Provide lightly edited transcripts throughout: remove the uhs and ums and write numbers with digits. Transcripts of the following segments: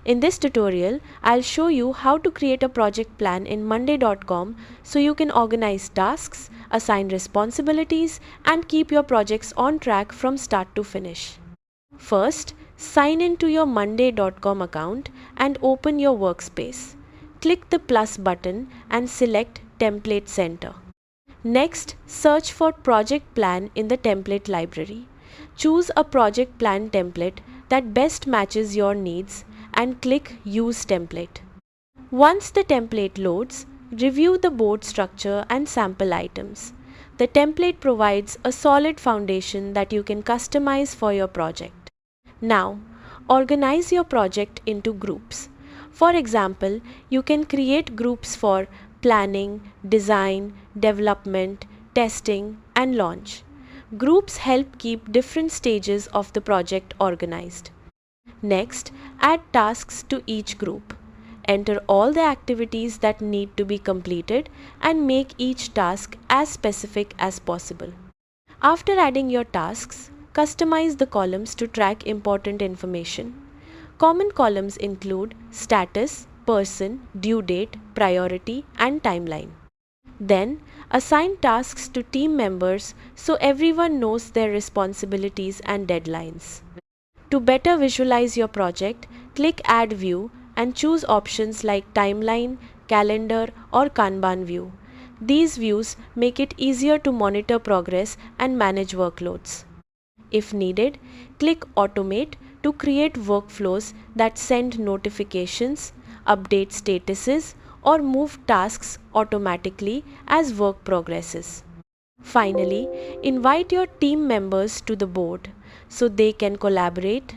In this tutorial, I'll show you how to create a project plan in monday.com so you can organize tasks, assign responsibilities, and keep your projects on track from start to finish. First, sign in to your monday.com account and open your workspace. Click the plus button and select Template Center. Next, search for Project Plan in the template library. Choose a project plan template that best matches your needs and click Use Template. Once the template loads, review the board structure and sample items. The template provides a solid foundation that you can customize for your project. Now, organize your project into groups. For example, you can create groups for planning, design, development, testing, and launch. Groups help keep different stages of the project organized. Next, add tasks to each group. Enter all the activities that need to be completed and make each task as specific as possible. After adding your tasks, customize the columns to track important information. Common columns include status, person, due date, priority, and timeline. Then, assign tasks to team members so everyone knows their responsibilities and deadlines. To better visualize your project, click Add View and choose options like Timeline, Calendar, or Kanban view. These views make it easier to monitor progress and manage workloads. If needed, click Automate to create workflows that send notifications, update statuses, or move tasks automatically as work progresses. Finally, invite your team members to the board so they can collaborate,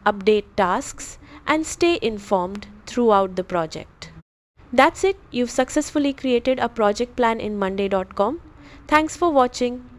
update tasks, and stay informed throughout the project. That's it, you've successfully created a project plan in monday.com. Thanks for watching.